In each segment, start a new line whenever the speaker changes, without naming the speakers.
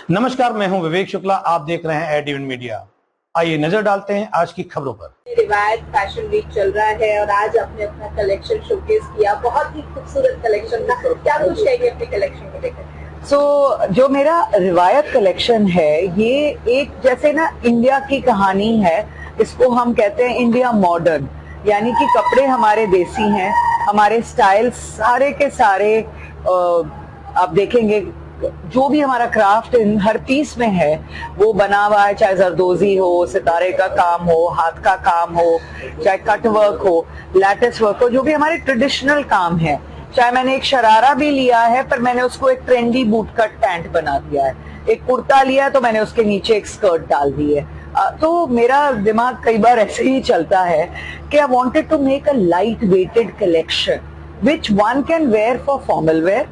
नमस्कार, मैं हूं विवेक शुक्ला। आप देख रहे हैं एड मीडिया। आइए नजर डालते हैं आज की खबरों पर।
रिवायत फैशन वीक चल रहा है और आज आपने अपना कलेक्शन शोकेस किया, बहुत ही खूबसूरत कलेक्शन था। क्या कुछ कहेंगे अपने कलेक्शन को लेकर?
जो मेरा रिवायत कलेक्शन है ये एक जैसे ना इंडिया की कहानी है। इसको हम कहते हैं इंडिया मॉडर्न, यानी कि कपड़े हमारे देसी हैं, हमारे स्टाइल सारे के सारे आप देखेंगे जो भी हमारा क्राफ्ट इन हर पीस में है वो बना हुआ है, चाहे जरदोजी हो, सितारे का काम हो, हाथ का काम हो, चाहे कट वर्क हो, लैटिस वर्क हो, जो भी हमारे ट्रेडिशनल काम है। चाहे मैंने एक शरारा भी लिया है पर मैंने उसको एक ट्रेंडी बूट कट पैंट बना दिया है, एक कुर्ता लिया तो मैंने उसके नीचे एक स्कर्ट डाल दी है। तो मेरा दिमाग कई बार ऐसे ही चलता है कि I wanted to make a light weighted collection which one can wear for formal wear,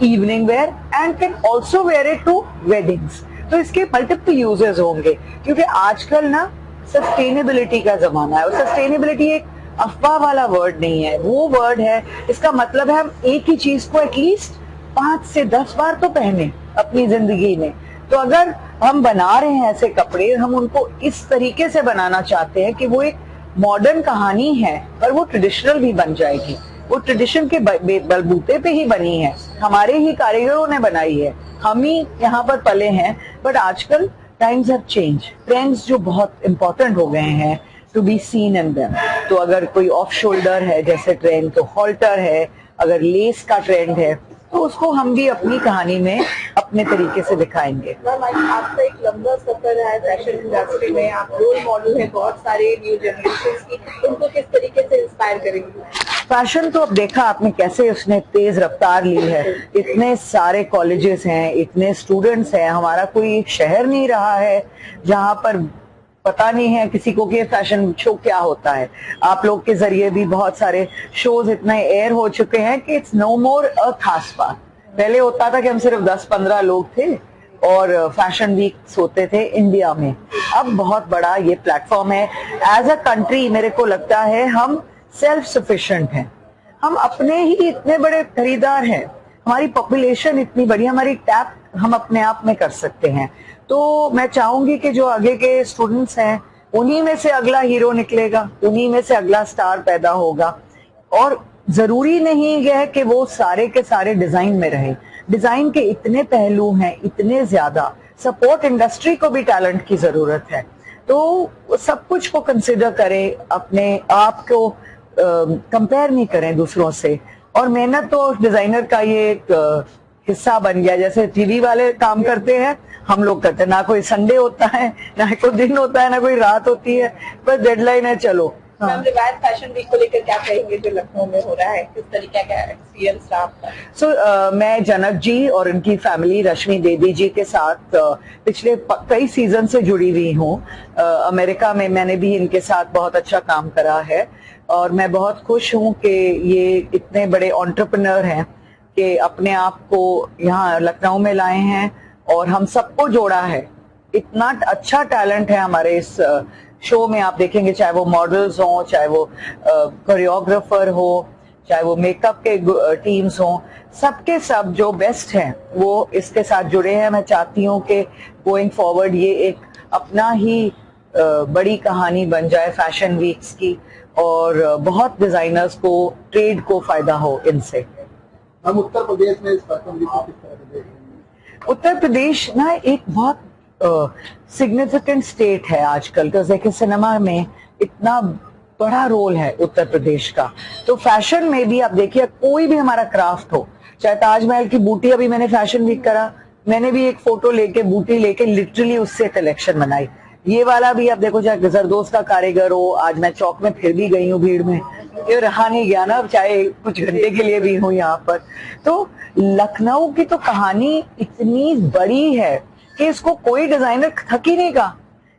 evening wear and can also wear it to weddings. तो इसके मल्टीपल यूजेस होंगे, क्योंकि आजकल ना सस्टेनेबिलिटी का जमाना है और सस्टेनेबिलिटी एक अफवाह वाला वर्ड नहीं है, वो वर्ड है, इसका मतलब है हम एक ही चीज को एटलीस्ट 5 से 10 बार तो पहने अपनी जिंदगी में। तो अगर हम बना रहे हैं ऐसे कपड़े, हम उनको इस तरीके से बनाना चाहते हैं कि वो एक मॉडर्न कहानी है पर वो ट्रेडिशनल भी बन जाएगी। वो ट्रेडिशन के बलबूते पे ही बनी है, हमारे ही कारीगरों ने बनाई है, हम ही यहाँ पर पले हैं। बट आजकल टाइम्स हैव चेंज, ट्रेंड्स जो बहुत इंपॉर्टेंट हो गए हैं to be seen in them. तो अगर कोई ऑफ शोल्डर है जैसे ट्रेंड, तो हॉल्टर है, अगर लेस का ट्रेंड है तो उसको हम भी अपनी कहानी में अपने तरीके से दिखाएंगे।
आपका एक लंबा सफर है फैशन इंडस्ट्री में, आप रोल मॉडल है बहुत सारे न्यू जनरेशन की, उनको किस तरीके से इंस्पायर करेंगे?
फैशन तो अब देखा आपने कैसे उसने तेज रफ्तार ली है, इतने सारे कॉलेजेस हैं, इतने स्टूडेंट्स हैं, हमारा कोई एक शहर नहीं रहा है जहां पर पता नहीं है किसी को कि फैशन शो क्या होता है। आप लोग के जरिए भी बहुत सारे शोज इतने एयर हो चुके हैं कि इट्स नो मोर अ खास बात। पहले होता था कि हम सिर्फ 10-15 लोग थे और फैशन वीक्स होते थे इंडिया में। अब बहुत बड़ा ये प्लेटफॉर्म है। एज अ कंट्री मेरे को लगता है हम सेल्फ सफिशिएंट हैं, हम अपने ही इतने बड़े खरीदार हैं, हमारी पॉपुलेशन इतनी बड़ी, हमारी टैप हम अपने आप में कर सकते हैं। तो मैं चाहूंगी कि जो आगे के स्टूडेंट्स हैं उन्हीं में से अगला हीरो निकलेगा, उन्हीं में से अगला स्टार पैदा होगा। और जरूरी नहीं है कि वो सारे के सारे डिजाइन में रहे, डिजाइन के इतने पहलू हैं, इतने ज्यादा, सपोर्ट इंडस्ट्री को भी टैलेंट की जरूरत है। तो सब कुछ को कंसिडर करें, अपने आप को कंपेयर नहीं करें दूसरों से। और मेहनत तो डिजाइनर का ये एक हिस्सा बन गया, जैसे टीवी वाले काम करते हैं हम लोग करते हैं। ना कोई संडे होता है, ना कोई दिन होता है, ना कोई रात होती है, बस डेडलाइन है, चलो।
मैम, रिवायत फैशन वीक को लेकर क्या कहेंगे जो लखनऊ में हो रहा है, किस तरीके का एक्सपीरियंस रहा आपका?
मैं जनक जी और उनकी फैमिली रश्मि देवी जी के साथ पिछले कई सीजन से जुड़ी हुई हूँ। अमेरिका में मैंने भी इनके साथ बहुत अच्छा काम करा है और मैं बहुत खुश हूँ कि ये इतने बड़े एंटरप्रेन्योर हैं कि अपने आप को यहाँ लखनऊ में लाए हैं और हम सबको जोड़ा है। इतना अच्छा टैलेंट है हमारे इस शो में। आप देखेंगे चाहे वो मॉडल्स हो, चाहे वो कोरियोग्राफर हो, चाहे वो मेकअप के टीम्स हो, सबके सब जो बेस्ट हैं वो इसके साथ जुड़े हैं। मैं चाहती हूँ कि गोइंग फॉरवर्ड ये एक अपना ही बड़ी कहानी बन जाए फैशन वीक्स की और बहुत डिजाइनर्स को, ट्रेड को फायदा हो इनसे।
हम उत्तर प्रदेश में इस फैशन वीक को किस तरह से देख रहे हैं?
उत्तर प्रदेश ना एक बहुत सिग्निफिकेंट स्टेट है आजकल, तो देखिए सिनेमा में इतना बड़ा रोल है उत्तर प्रदेश का। तो फैशन में भी आप देखिए कोई भी हमारा क्राफ्ट हो, चाहे ताजमहल की बूटी, अभी मैंने फैशन वीक करा, मैंने भी एक फोटो लेके बूटी लेके लिटरली उससे कलेक्शन बनाई। ये वाला भी आप देखो, चाहे जरदोज का कारीगर हो, आज मैं चौक में फिर भी गई हूँ भीड़ में, ये रहा नहीं गया ना, चाहे कुछ घंटे के लिए भी हूँ यहाँ पर। तो लखनऊ की तो कहानी इतनी बड़ी है कि इसको कोई डिजाइनर थक ही नहीं का।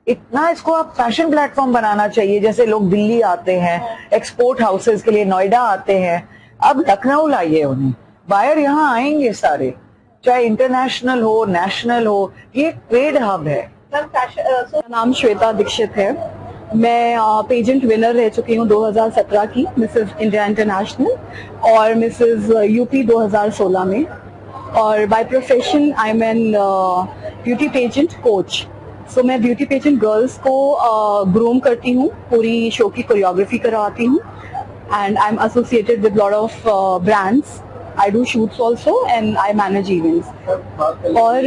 इतना इसको आप फैशन प्लेटफॉर्म बनाना चाहिए। जैसे लोग दिल्ली आते हैं एक्सपोर्ट हाउसेस के लिए, नोएडा आते हैं, अब लखनऊ लाइए उन्हें, बायर यहाँ आएंगे सारे, चाहे इंटरनेशनल हो, नेशनल हो, ये ट्रेड हब है।
मेरा नाम श्वेता दीक्षित है। मैं पेजेंट विनर रह चुकी हूँ 2017 की मिसेस इंडिया इंटरनेशनल और मिसेस यूपी 2016 में। और by profession I am a beauty pageant coach. So मैं ब्यूटी पेजेंट गर्ल्स को ग्रूम करती हूँ, पूरी शो की कोरियोग्राफी करवाती हूँ, and I am associated with lot of brands. I do shoots also and I manage events। और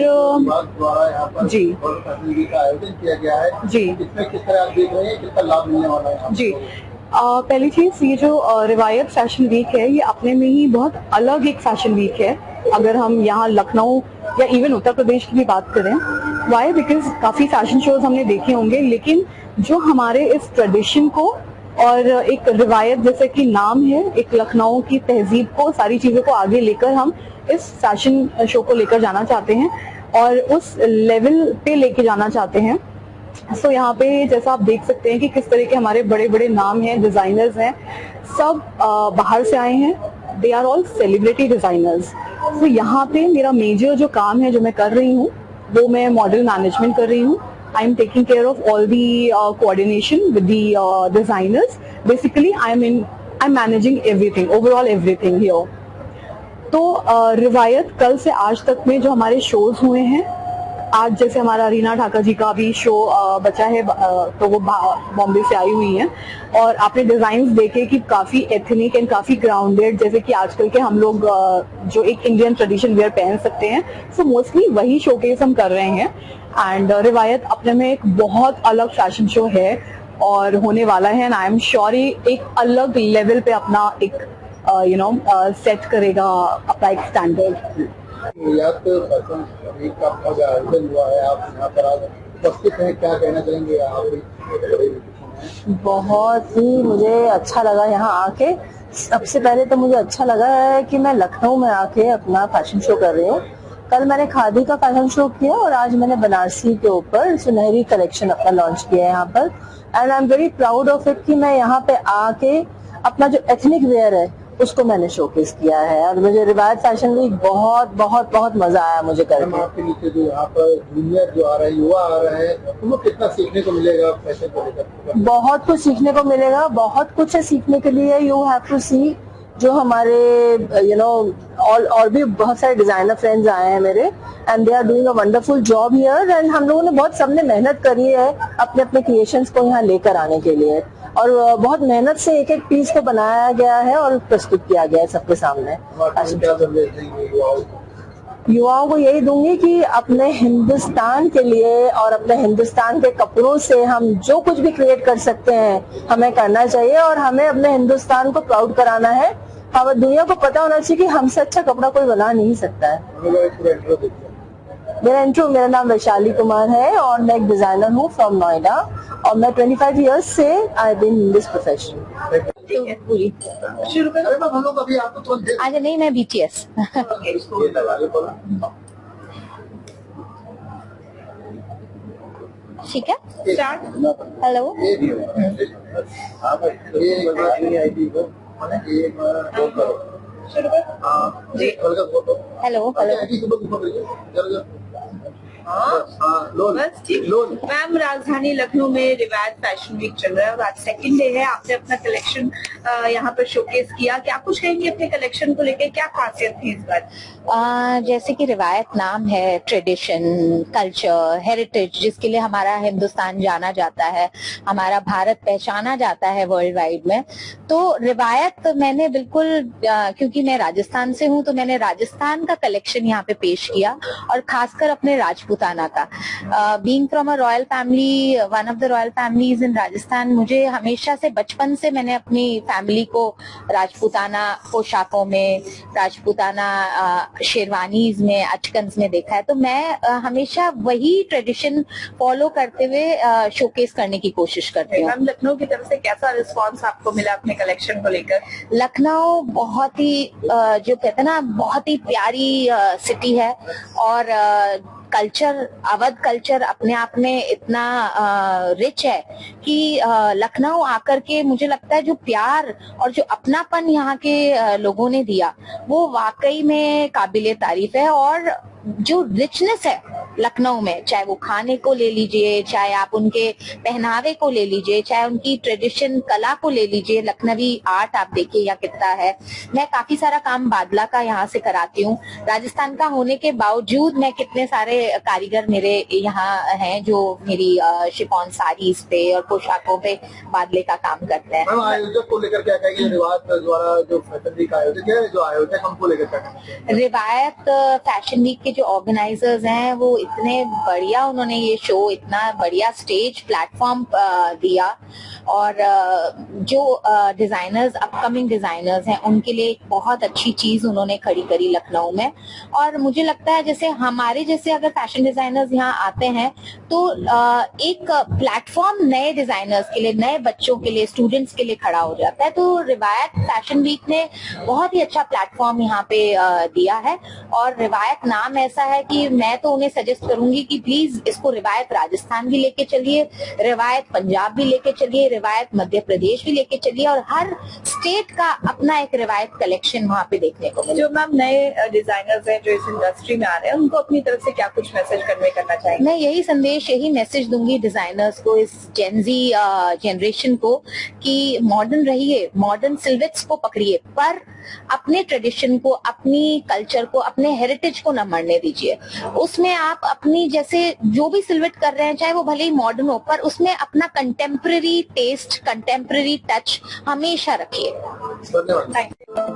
जी
का आयोजन किया गया है
जी
इसमें किस तरह आप देख रहे हैं, कितना लाभ मिलने वाला है
जी। पहली चीज, ये जो रिवायत फैशन वीक है, ये अपने में ही बहुत अलग एक फैशन वीक है। अगर हम यहाँ लखनऊ या इवन उत्तर प्रदेश की भी बात करें, वाई? बिकॉज काफी फैशन शोज हमने देखे होंगे, लेकिन जो हमारे इस ट्रेडिशन को और एक रिवायत जैसे कि नाम है, एक लखनऊ की तहजीब को, सारी चीजों को आगे लेकर हम इस फैशन शो को लेकर जाना चाहते हैं और उस लेवल पे लेके जाना चाहते हैं। सो यहाँ पे जैसा आप देख सकते हैं कि किस तरह के हमारे बड़े बड़े नाम हैं, डिजाइनर्स हैं, सब बाहर से आए हैं। They are all celebrity designers. तो यहाँ पे मेरा मेजर जो काम है, जो मैं कर रही हूँ, वो मैं मॉडल मैनेजमेंट कर रही हूँ। I'm taking care of all the coordination with the designers. Basically, I'm managing everything, overall everything here. तो रिवायत कल से आज तक में जो हमारे शोज हुए हैं, आज जैसे हमारा रीना ठाकर जी का भी शो बचा है, तो वो बॉम्बे से आई हुई हैं, और आपने डिजाइन्स देखे कि काफी एथनिक एंड काफी ग्राउंडेड, जैसे कि आजकल के हम लोग जो एक इंडियन ट्रेडिशन वेयर पहन सकते हैं। सो मोस्टली वही शोकेस हम कर रहे हैं। एंड रिवायत अपने में एक बहुत अलग फैशन शो है और होने वाला है, एंड आई एम श्योर एक अलग लेवल पे अपना एक सेट करेगा, अपना एक स्टैंडर्ड।
रियात फैशन वीक का आज आयोजन हुआ है, आप यहाँ पर आज उपस्थित हैं, क्या कहना चाहेंगे आप?
बहुत ही मुझे अच्छा लगा यहाँ आके। सबसे पहले तो मुझे अच्छा लगा है कि मैं लखनऊ में आके अपना फैशन शो कर रही हूँ। कल मैंने खादी का फैशन शो किया और आज मैंने बनारसी के ऊपर सुनहरी कलेक्शन अपना लॉन्च किया है यहाँ पर, and I am very proud of it कि मैं यहाँ पे आके अपना जो एथनिक वेयर है उसको मैंने शोकेस किया है। और मुझे रिवायत फैशन वीक बहुत बहुत बहुत मजा आया मुझे करके।
आपके नीचे जो यहाँ पर जूनियर जो आ रहे हैं, युवा आ रहे हैं, उनको कितना सीखने को मिलेगा फैशन को लेकर?
बहुत कुछ सीखने को मिलेगा, बहुत कुछ है सीखने के लिए। यू हैव टू सी जो हमारे और भी बहुत सारे डिजाइनर फ्रेंड्स आए हैं मेरे, and they are doing a wonderful job here. And हम लोगों ने बहुत सबने मेहनत करी है अपने अपने क्रिएशंस को यहाँ लेकर आने के लिए, और बहुत मेहनत से एक एक पीस को बनाया गया है और प्रस्तुत किया गया है सबके सामने। युवाओं को यही दूंगी कि अपने हिंदुस्तान के लिए और अपने हिंदुस्तान के कपड़ों से हम जो कुछ भी क्रिएट कर सकते हैं हमें करना चाहिए, और हमें अपने हिंदुस्तान को प्राउड कराना है। हमें दुनिया को पता होना चाहिए कि हमसे अच्छा कपड़ा कोई बना नहीं सकता है। मेरा नाम वैशाली कुमार है और मैं एक डिजाइनर हूँ फ्रॉम नोएडा, और मैं 25 इयर्स से I been in this profession.
पूरी शुरू कर।
अरे हम लोग अभी आपको तुरंत दे
आज नहीं, मैं BTS। ठीक है,
स्टार्ट।
हेलो।
शुरू कर जी।
हेलो
बस ठीक। मैम, राजधानी लखनऊ में रिवायत फैशन वीक चल रहा है और आज सेकंड डे है। आपने अपना कलेक्शन यहाँ पर शोकेस किया, क्या कुछ कहेंगे अपने कलेक्शन को लेकर, क्या खासियत थी इस बार?
जैसे कि रिवायत नाम है, ट्रेडिशन, कल्चर, हेरिटेज, जिसके लिए हमारा हिंदुस्तान जाना जाता है, हमारा भारत पहचाना जाता है वर्ल्ड वाइड में। तो रिवायत मैंने बिल्कुल क्योंकि मैं राजस्थान से हूँ, तो मैंने राजस्थान का कलेक्शन यहाँ पे पेश किया, और खासकर अपने राजपूताना का। Being from a royal family, one of the royal families in Rajasthan, मुझे हमेशा से बचपन से मैंने अपनी फैमिली को राजपूताना पोशाकों में, राजपूताना शेरवानीज में, अचकन्स में देखा है। तो मैं हमेशा वही ट्रेडिशन फॉलो करते हुए शोकेस करने की कोशिश करती हूँ।
लखनऊ की तरफ से कैसा रिस्पांस आपको मिला अपने कलेक्शन को लेकर?
लखनऊ बहुत ही जो कहते हैं ना, बहुत ही प्यारी सिटी है, और कल्चर, अवध कल्चर अपने आप में इतना रिच है कि लखनऊ आकर के मुझे लगता है जो प्यार और जो अपनापन यहाँ के लोगों ने दिया वो वाकई में काबिले तारीफ है। और जो रिचनेस है लखनऊ में, चाहे वो खाने को ले लीजिए, चाहे आप उनके पहनावे को ले लीजिए, चाहे उनकी ट्रेडिशन कला को ले लीजिए, लखनवी आर्ट आप देखिए यहाँ कितना है। मैं काफी सारा काम बादला का यहाँ से कराती हूँ। राजस्थान का होने के बावजूद मैं कितने सारे कारीगर मेरे यहाँ हैं जो मेरी शिफॉन साड़ीज पे और पोशाकों पे बादले का काम करते हैं।
आयोजक को लेकर क्या कहेंगे? रिवायत द्वारा जो फैशन वीक आयोजक है, जो आयोजक हमको लेकर क्या कहेंगे?
रिवायत फैशन वीक के जो ऑर्गेनाइजर्स हैं वो इतने बढ़िया, उन्होंने ये शो इतना बढ़िया स्टेज प्लेटफॉर्म दिया, और जो डिजाइनर्स अपकमिंग डिजाइनर्स हैं उनके लिए एक बहुत अच्छी चीज उन्होंने खड़ी करी लखनऊ में। और मुझे लगता है जैसे हमारे जैसे अगर फैशन डिजाइनर्स यहाँ आते हैं तो एक प्लेटफॉर्म नए डिजाइनर्स के लिए, नए बच्चों के लिए, स्टूडेंट्स के लिए खड़ा हो जाता है। तो रिवायत फैशन वीक ने बहुत ही अच्छा प्लेटफॉर्म यहाँ पे दिया है, और रिवायत नाम ऐसा है कि मैं तो उन्हें सजेस्ट करूंगी कि प्लीज इसको रिवायत राजस्थान भी लेके चलिए, रिवायत पंजाब भी लेके चलिए, रिवायत मध्य प्रदेश भी लेके चलिए, और हर स्टेट का अपना एक रिवायत कलेक्शन वहाँ पे देखने को मिले।
जो मैम नए डिजाइनर्स हैं जो इस इंडस्ट्री में आ रहे हैं, उनको अपनी तरफ से क्या कुछ मैसेज कन्वे करना चाहेंगे?
मैं यही संदेश, यही मैसेज दूंगी डिजाइनर्स को, इस जेनजी जनरेशन को, कि मॉडर्न रहिए, मॉडर्न सिल्वेट्स को पकड़िए, पर अपने ट्रेडिशन को, अपनी कल्चर को, अपने हेरिटेज को न मरने दीजिए। उसमें आप अपनी जैसे जो भी सिल्वेट कर रहे हैं, चाहे वो भले ही मॉडर्न हो, पर उसमें अपना कंटेम्पररी टेस्ट, कंटेम्पररी टच हमेशा रखिए।
धन्यवाद।
Thank you.